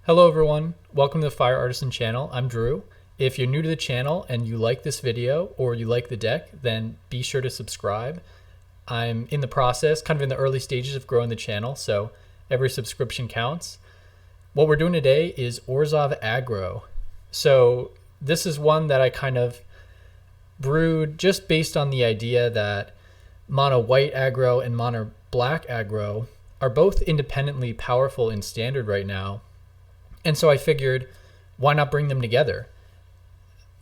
Hello everyone, welcome to the Fire Artisan channel. I'm Drew. If you're new to the channel and you like this video or you like the deck, then be sure to subscribe. I'm in the process, kind of in the early stages of growing the channel, so every subscription counts. What we're doing today is Orzhov Aggro. So this is one that I kind of brewed just based on the idea that mono white aggro and mono black aggro are both independently powerful in standard right now. And so I figured, why not bring them together?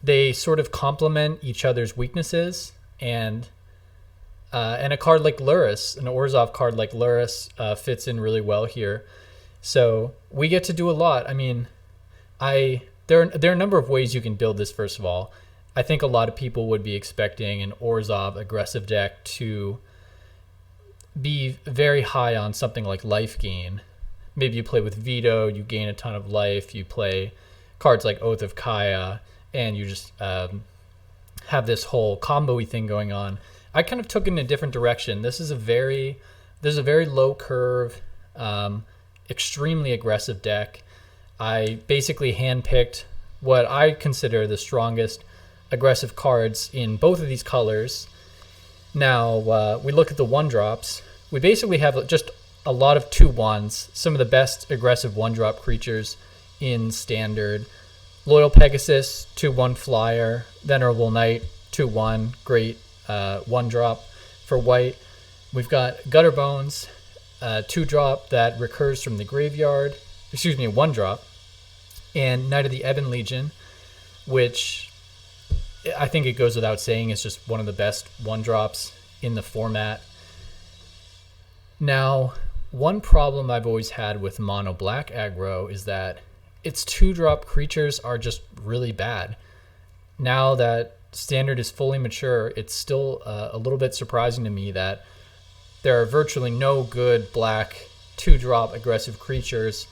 They sort of complement each other's weaknesses, and a card like Lurrus, an Orzhov card like Lurrus, fits in really well here. So we get to do a lot. I mean, there are a number of ways you can build this. First of all, I think a lot of people would be expecting an Orzhov aggressive deck to be very high on something like life gain. Maybe you play with Veto, you gain a ton of life, you play cards like Oath of Kaya, and you just have this whole combo-y thing going on. I kind of took it in a different direction. This is a very low curve, extremely aggressive deck. I basically handpicked what I consider the strongest aggressive cards in both of these colors. Now, we look at the 1-drops. We basically have just a lot of 2/1s, some of the best aggressive 1-drop creatures in standard. Loyal Pegasus, 2/1 flyer. Venerable Knight, 2/1, great 1-drop for white. We've got Gutter Bones, 2-drop that recurs from the graveyard, excuse me, a 1-drop. And Knight of the Ebon Legion, which I think it goes without saying is just one of the best 1-drops in the format. Now, one problem I've always had with mono black aggro is that its 2-drop creatures are just really bad. Now that standard is fully mature, it's still a little bit surprising to me that there are virtually no good black 2-drop aggressive creatures.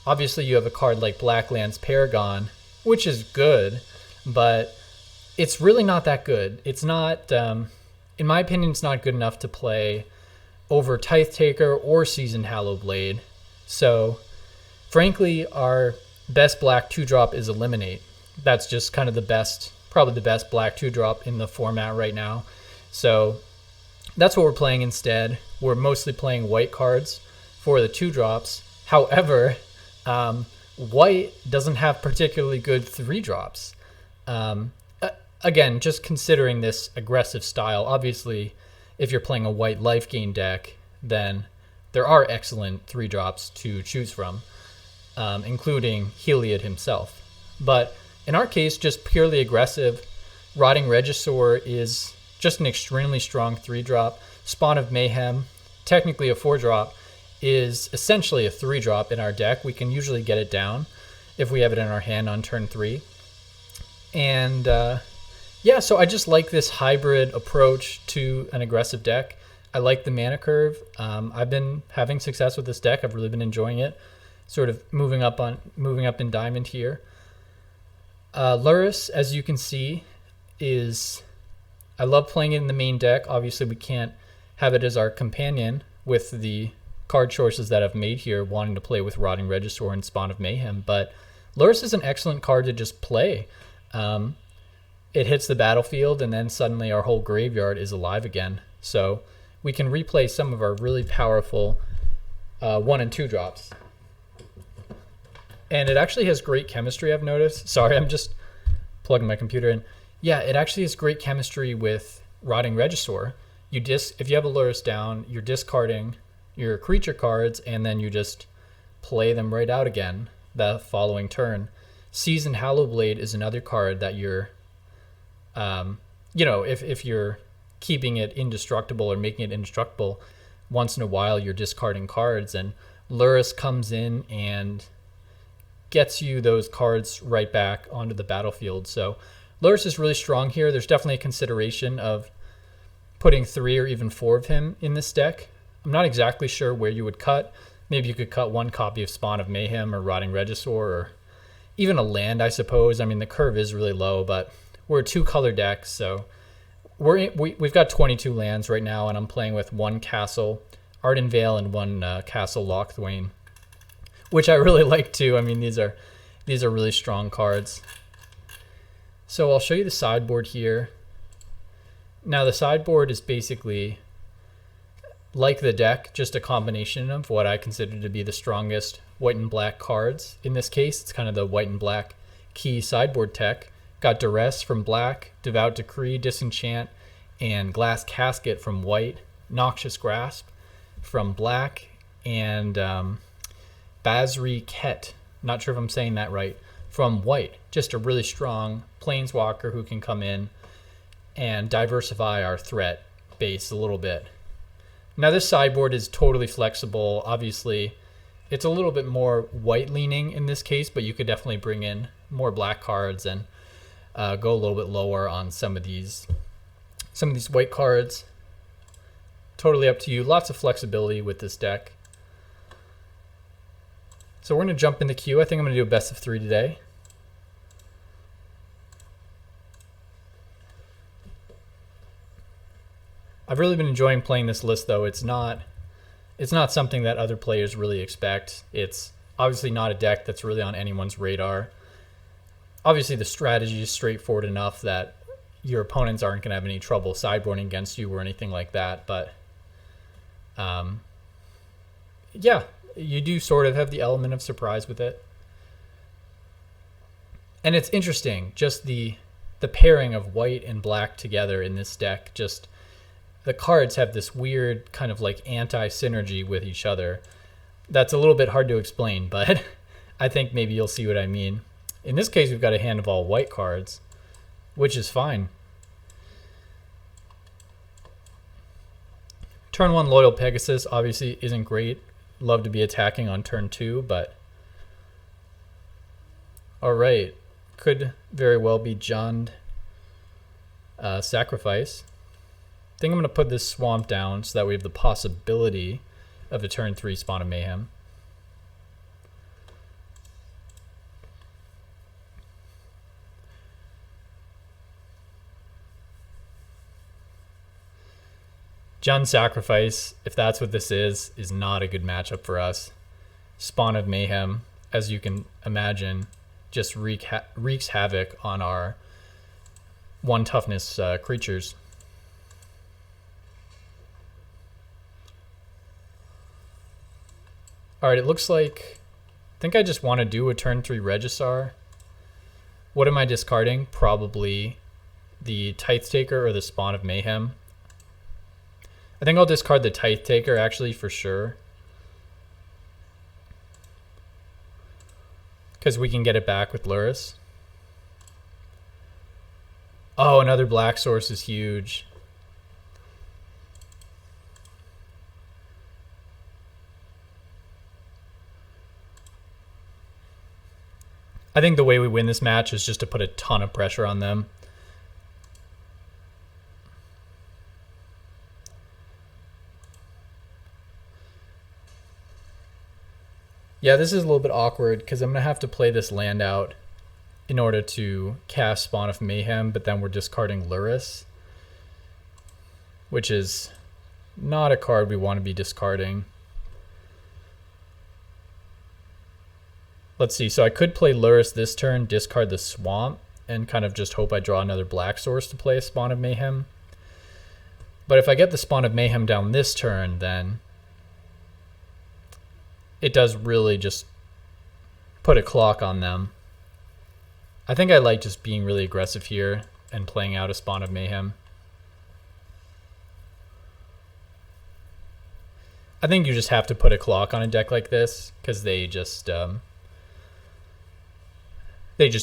Obviously you have a card like Blacklands Paragon, which is good, but it's really not that good. It's not, in my opinion, it's not good enough to play over Tithe Taker or Seasoned Hallowblade. So frankly, our best black 2-drop is Eliminate. That's just kind of the best, probably the best black 2-drop in the format right now. So that's what we're playing instead. We're mostly playing white cards for the 2-drops. However, white doesn't have particularly good 3-drops. Again, just considering this aggressive style, obviously, if you're playing a white life gain deck, then there are excellent 3-drops to choose from, including Heliod himself. But in our case, just purely aggressive, Rotting Regisaur is just an extremely strong 3-drop. Spawn of Mayhem, technically a 4-drop, is essentially a 3-drop in our deck. We can usually get it down if we have it in our hand on turn 3. And yeah, so I just like this hybrid approach to an aggressive deck. I like the mana curve. I've been having success with this deck. I've really been enjoying it. Sort of moving up in Diamond here. Lurrus, as you can see, I love playing it in the main deck. Obviously, we can't have it as our companion with the card choices that I've made here, wanting to play with Rotting Regisaur and Spawn of Mayhem. But Lurrus is an excellent card to just play. It hits the battlefield, and then suddenly our whole graveyard is alive again. So we can replay some of our really powerful 1 and 2-drops. And it actually has great chemistry, I've noticed. Sorry, I'm just plugging my computer in. Yeah, it actually has great chemistry with Rotting Regisaur. If you have a Lurrus down, you're discarding your creature cards, and then you just play them right out again the following turn. Seasoned Hallowblade is another card that you're if you're keeping it indestructible or making it indestructible, once in a while you're discarding cards, and Lurrus comes in and gets you those cards right back onto the battlefield. So Lurrus is really strong here. There's definitely a consideration of putting 3 or even 4 of him in this deck. I'm not exactly sure where you would cut. Maybe you could cut 1 copy of Spawn of Mayhem or Rotting Regisaur, or even a land, I suppose. I mean, the curve is really low, but we're a 2-color deck, so we've got 22 lands right now, and I'm playing with 1 castle, Ardenvale, and 1 castle, Locthwain. which I really like too. I mean, these are really strong cards. So I'll show you the sideboard here. Now the sideboard is basically like the deck, just a combination of what I consider to be the strongest white and black cards. In this case, it's kind of the white and black key sideboard tech. Got Duress from black, Devout Decree, Disenchant, and Glass Casket from white, Noxious Grasp from black, and Basri Ket, not sure if I'm saying that right, from white. Just a really strong planeswalker who can come in and diversify our threat base a little bit. Now this sideboard is totally flexible. Obviously, it's a little bit more white leaning in this case, but you could definitely bring in more black cards and go a little bit lower on some of these white cards. Totally up to you. Lots of flexibility with this deck. So we're going to jump in the queue. I think I'm going to do a best of 3 today. I've really been enjoying playing this list, though. It's not something that other players really expect. It's obviously not a deck that's really on anyone's radar. Obviously, the strategy is straightforward enough that your opponents aren't going to have any trouble sideboarding against you or anything like that. But yeah, you do sort of have the element of surprise with it. And it's interesting, just the pairing of white and black together in this deck. Just the cards have this weird kind of like anti-synergy with each other. That's a little bit hard to explain, but I think maybe you'll see what I mean. In this case, we've got a hand of all white cards, which is fine. Turn 1 Loyal Pegasus obviously isn't great. Love to be attacking on turn 2, but all right. Could very well be Jund Sacrifice. I think I'm going to put this Swamp down so that we have the possibility of a turn 3 Spawn of Mayhem. Jund Sacrifice, if that's what this is not a good matchup for us. Spawn of Mayhem, as you can imagine, just wreaks havoc on our 1 toughness creatures. All right, it looks like, I think I just want to do a turn 3 Regisar. What am I discarding? Probably the Tithe Taker or the Spawn of Mayhem. I think I'll discard the Tithe Taker actually for sure, because we can get it back with Lurrus. Oh, another black source is huge. I think the way we win this match is just to put a ton of pressure on them. Yeah, this is a little bit awkward because I'm going to have to play this land out in order to cast Spawn of Mayhem, but then we're discarding Lurrus, which is not a card we want to be discarding. Let's see, so I could play Lurrus this turn, discard the Swamp, and kind of just hope I draw another black source to play a Spawn of Mayhem. But if I get the Spawn of Mayhem down this turn, then it does really just put a clock on them. I think I like just being really aggressive here and playing out a Spawn of Mayhem. I think you just have to put a clock on a deck like this because they just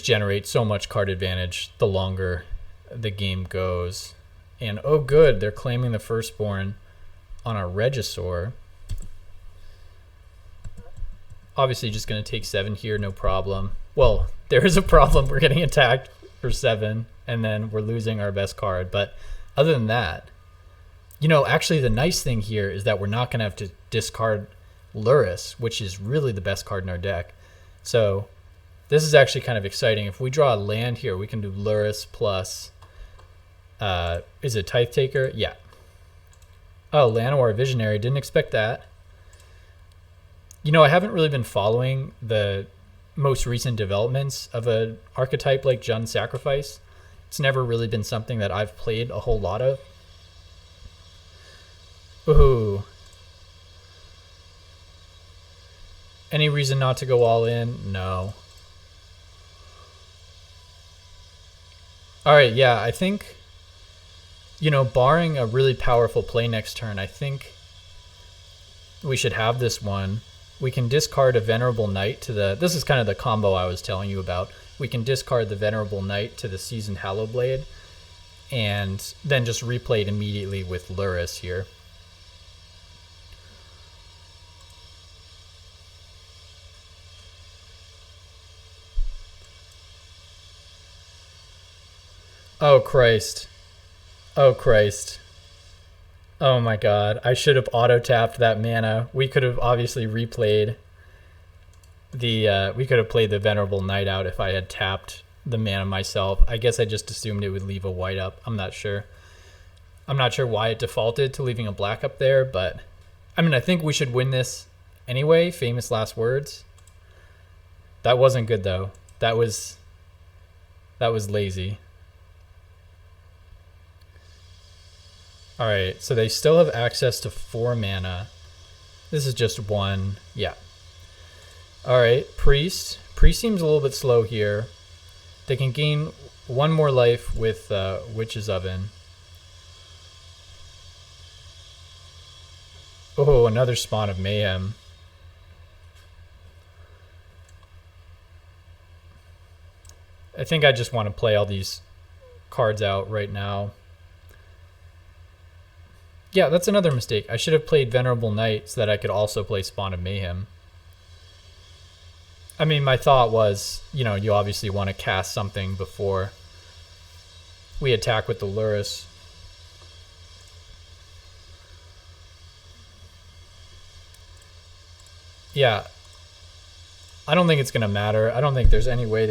generate so much card advantage the longer the game goes. And oh good, they're claiming the Firstborn on our Regisaur. Obviously just going to take 7 here, no problem. Well, there is a problem. We're getting attacked for 7, and then we're losing our best card. But other than that, you know, actually the nice thing here is that we're not going to have to discard Lurrus, which is really the best card in our deck. So this is actually kind of exciting. If we draw a land here, we can do Lurrus plus, is it Tithe Taker? Yeah. Oh, Llanowar Visionary, didn't expect that. You know, I haven't really been following the most recent developments of an archetype like Jund Sacrifice. It's never really been something that I've played a whole lot of. Ooh. Any reason not to go all in? No. All right, yeah, I think, you know, barring a really powerful play next turn, I think we should have this one. We can discard a Venerable Knight to the... This is kind of the combo I was telling you about. We can discard the Venerable Knight to the Seasoned Hallowblade, and then just replay it immediately with Lurrus here. Oh, Christ. Oh, Christ. Oh my god. I should have auto-tapped that mana. We could have obviously replayed the... we could have played the Venerable Knight out if I had tapped the mana myself. I guess I just assumed it would leave a white up. I'm not sure. I'm not sure why it defaulted to leaving a black up there, but... I mean, I think we should win this anyway. Famous last words. That wasn't good, though. That was lazy. Alright, so they still have access to 4 mana. This is just 1. Yeah. Alright, Priest. Priest seems a little bit slow here. They can gain 1 more life with Witch's Oven. Oh, another Spawn of Mayhem. I think I just want to play all these cards out right now. Yeah, that's another mistake. I should have played Venerable Knight so that I could also play Spawn of Mayhem. I mean, my thought was, you know, you obviously want to cast something before we attack with the Lurrus. Yeah. I don't think it's going to matter. I don't think there's any way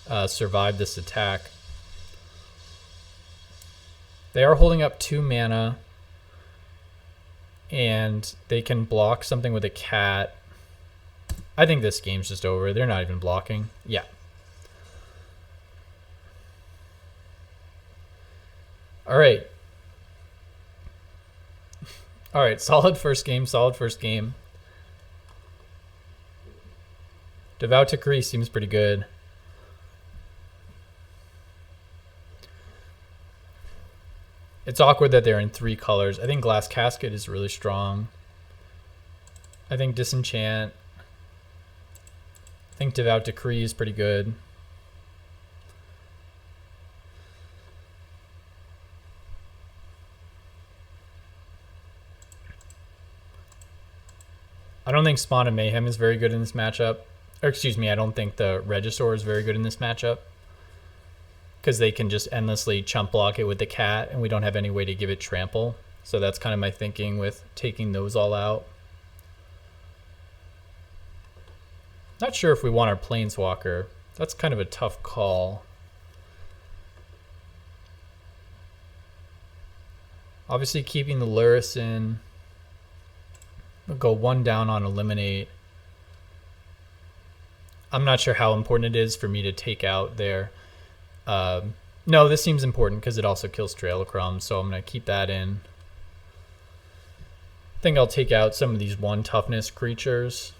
they survive this attack. They are holding up 2 mana. And they can block something with a cat. I think this game's just over. They're not even blocking. Yeah. All right. All right, solid first game, solid first game. Devout Decree seems pretty good. It's awkward that they're in 3 colors. I think Glass Casket is really strong. I think Disenchant. I think Devout Decree is pretty good. I don't think Spawn of Mayhem is very good in this matchup. Or excuse me, I don't think the Regisaur is very good in this matchup. Because they can just endlessly chump block it with the cat, and we don't have any way to give it trample. So that's kind of my thinking with taking those all out. Not sure if we want our Planeswalker. That's kind of a tough call. Obviously keeping the Lurrus in. We'll go 1 down on Eliminate. I'm not sure how important it is for me to take out their... no, this seems important because it also kills Trail of Crumbs, so I'm going to keep that in. I think I'll take out some of these 1 toughness creatures.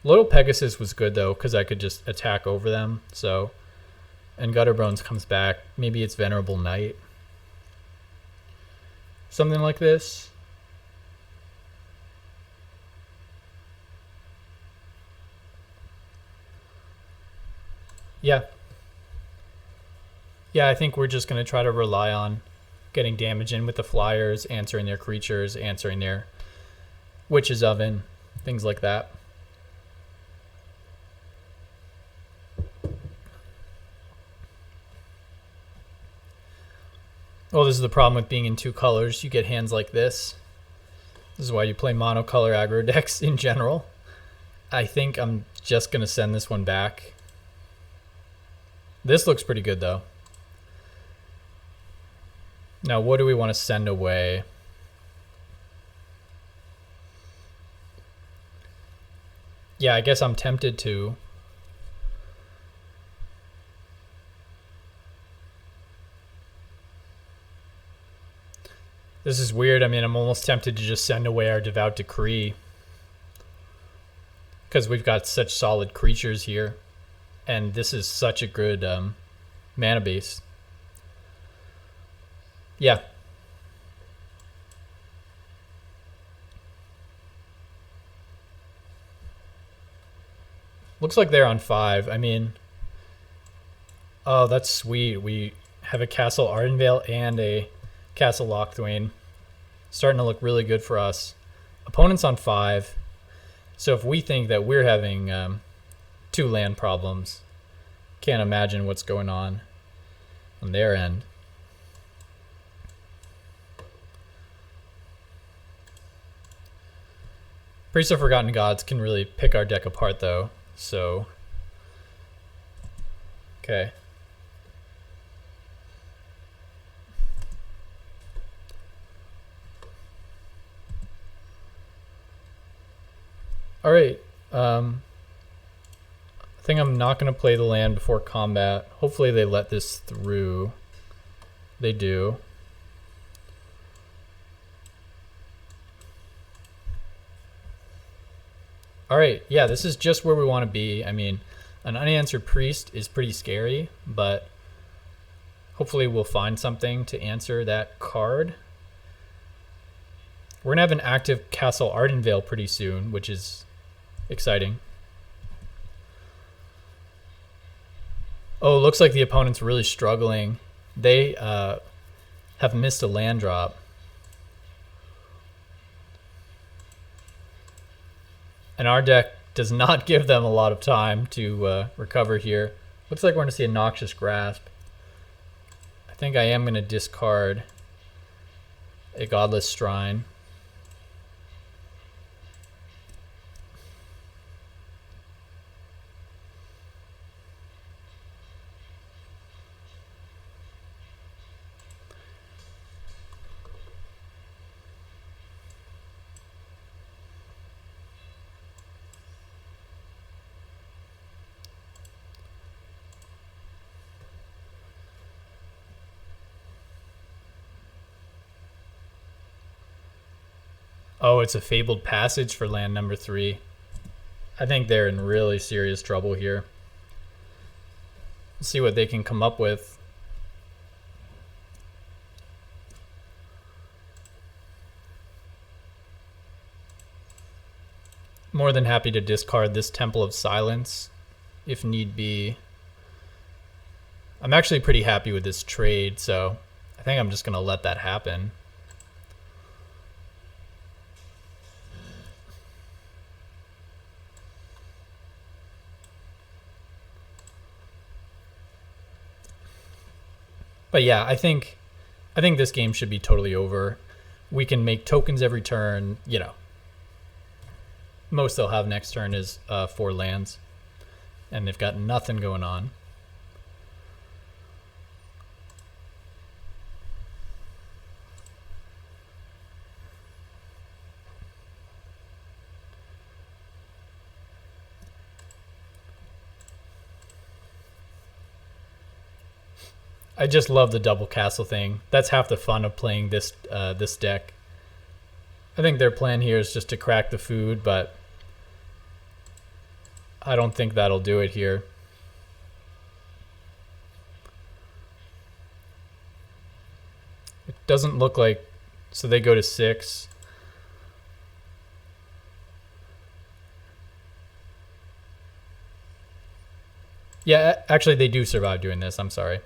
Little Pegasus was good, though, because I could just attack over them. So, and Gutterbones comes back. Maybe it's Venerable Knight. Something like this. Yeah. Yeah, I think we're just going to try to rely on getting damage in with the flyers, answering their creatures, answering their Witch's Oven, things like that. Well, this is the problem with being in 2 colors. You get hands like this. This is why you play monocolor aggro decks in general. I think I'm just going to send this one back. This looks pretty good, though. Now, what do we want to send away? Yeah, I guess I'm tempted to. This is weird. I mean, I'm almost tempted to just send away our Devout Decree, because we've got such solid creatures here, and this is such a good mana base. Yeah. Looks like they're on 5. I mean, oh, that's sweet. We have a Castle Ardenvale and a Castle Locthwain. Starting to look really good for us. Opponent's on 5. So if we think that we're having 2 land problems, can't imagine what's going on their end. Priest of Forgotten Gods can really pick our deck apart though, so... Okay. Alright, I think I'm not going to play the land before combat. Hopefully they let this through. They do. Alright, yeah, this is just where we want to be. I mean, an unanswered priest is pretty scary, but hopefully we'll find something to answer that card. We're going to have an active Castle Ardenvale pretty soon, which is exciting. Oh, looks like the opponent's really struggling. They have missed a land drop. And our deck does not give them a lot of time to recover here. Looks like we're going to see a Noxious Grasp. I think I am going to discard a Godless Shrine. Oh, it's a Fabled Passage for land number 3. I think they're in really serious trouble here. Let's see what they can come up with. More than happy to discard this Temple of Silence if need be. I'm actually pretty happy with this trade, so I think I'm just going to let that happen. But yeah, I think this game should be totally over. We can make tokens every turn, you know. Most they'll have next turn is 4 lands. And they've got nothing going on. I just love the double castle thing. That's half the fun of playing this this deck. I think their plan here is just to crack the food, but I don't think that'll do it here. It doesn't look like, so they go to 6. Yeah, actually they do survive doing this, I'm sorry.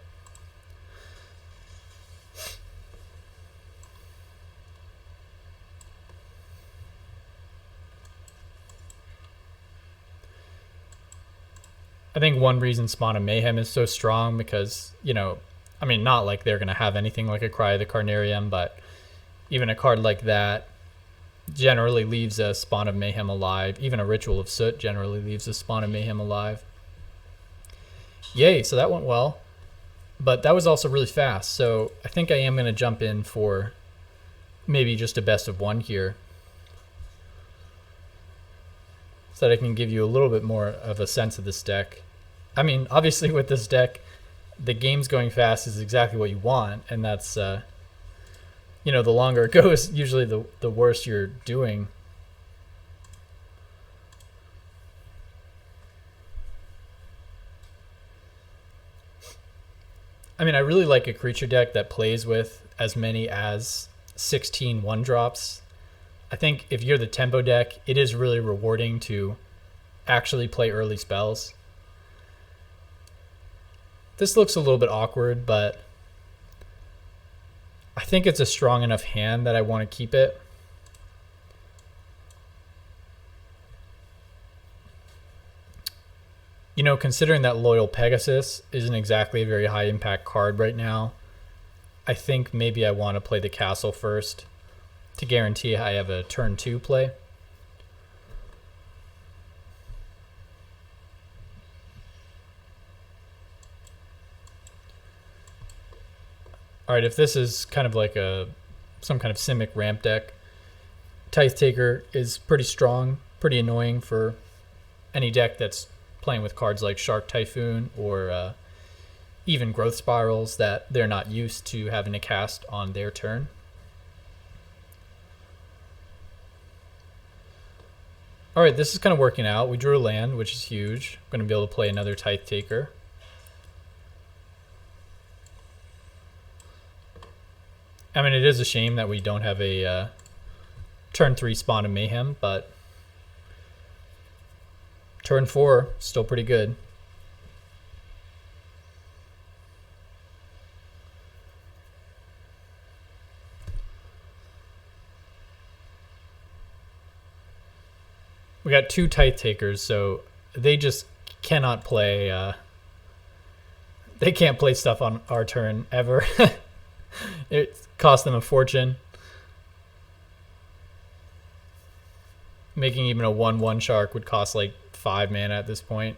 I think one reason Spawn of Mayhem is so strong because, you know, I mean, not like they're going to have anything like a Cry of the Carnarium, but even a card like that generally leaves a Spawn of Mayhem alive. Even a Ritual of Soot generally leaves a Spawn of Mayhem alive. Yay, so that went well. But that was also really fast, so I think I am going to jump in for maybe just a best of 1 here. so that I can give you a little bit more of a sense of this deck. I mean, obviously with this deck, the game's going fast is exactly what you want, and that's, you know, the longer it goes, usually the worse you're doing. I mean, I really like a creature deck that plays with as many as 16 1-drops. I think if you're the tempo deck, it is really rewarding to actually play early spells. This looks a little bit awkward, but I think it's a strong enough hand that I want to keep it. You know, considering that Loyal Pegasus isn't exactly a very high impact card right now, I think maybe I want to play the castle first to guarantee I have a turn 2 play. All right, if this is kind of like some kind of Simic ramp deck, Tithe Taker is pretty strong, pretty annoying for any deck that's playing with cards like Shark Typhoon or even Growth Spirals that they're not used to having to cast on their turn. All right, this is kind of working out. We drew a land, which is huge. I'm going to be able to play another Tithe Taker. I mean, it is a shame that we don't have a turn 3 Spawn of Mayhem, but turn 4, still pretty good. We got 2 Tithe Takers, so they just cannot play. They can't play stuff on our turn ever. It cost them a fortune. Making even a 1/1 shark would cost like 5 mana at this point.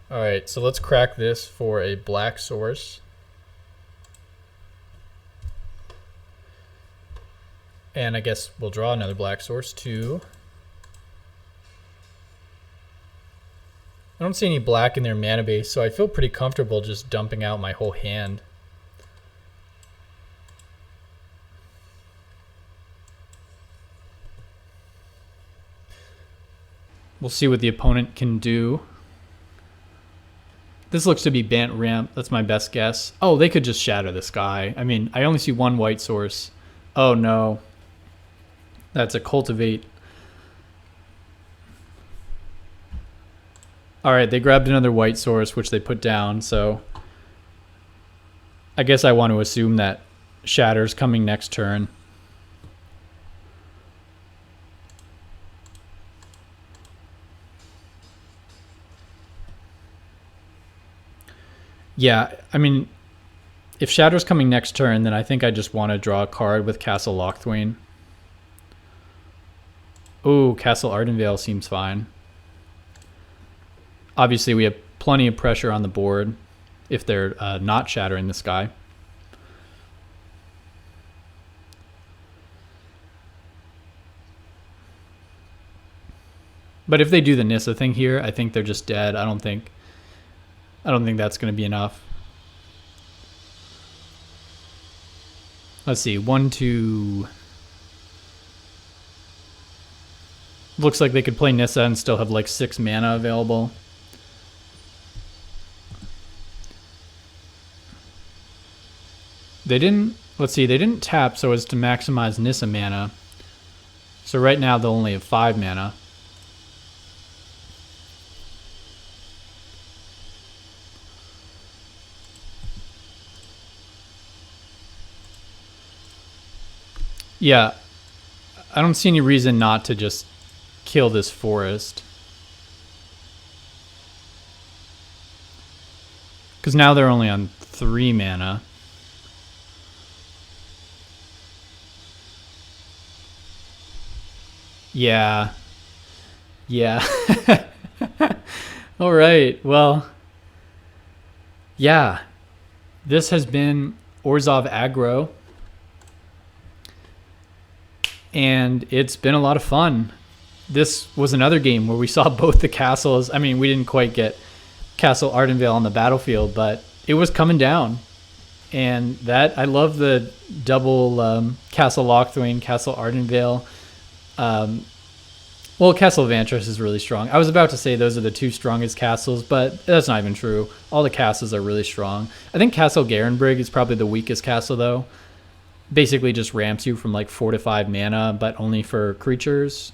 Alright, so let's crack this for a black source. And I guess we'll draw another black source too. I don't see any black in their mana base, so I feel pretty comfortable just dumping out my whole hand. We'll see what the opponent can do. This looks to be Bant Ramp. That's my best guess. Oh, they could just shatter the sky. I mean, I only see 1 white source. Oh no. That's a Cultivate. Alright, they grabbed another white source, which they put down, so I guess I want to assume that Shatter's coming next turn. Yeah, I mean, if Shatter's coming next turn, then I think I just want to draw a card with Castle Locthwain. Oh, Castle Ardenvale seems fine. Obviously, we have plenty of pressure on the board if they're not shattering the sky. But if they do the Nissa thing here, I think they're just dead. I don't think that's going to be enough. Let's see, 1, 2. Looks like they could play Nissa and still have like 6 mana available. They didn't, let's see, they didn't tap so as to maximize Nissa mana. So right now they'll only have 5 mana. Yeah, I don't see any reason not to just kill this forest. Because now they're only on 3 mana. Yeah. Yeah. All right. Well, yeah. This has been Orzhov Aggro. and it's been a lot of fun. This was another game where we saw both the castles. I mean, we didn't quite get Castle Ardenvale on the battlefield, but it was coming down. And that, I love the double Castle Locthwain, Castle Ardenvale. Well, Castle Vantress is really strong. I was about to say those are the two strongest castles, but that's not even true. All the castles are really strong. I think Castle Garenbrig is probably the weakest castle, though. Basically just ramps you from like 4 to 5 mana, but only for creatures.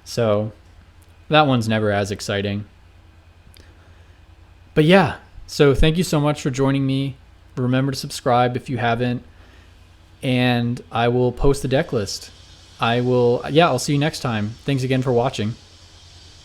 So that one's never as exciting. But yeah, so thank you so much for joining me. Remember to subscribe if you haven't, and I will post the deck list. I'll see you next time. Thanks again for watching.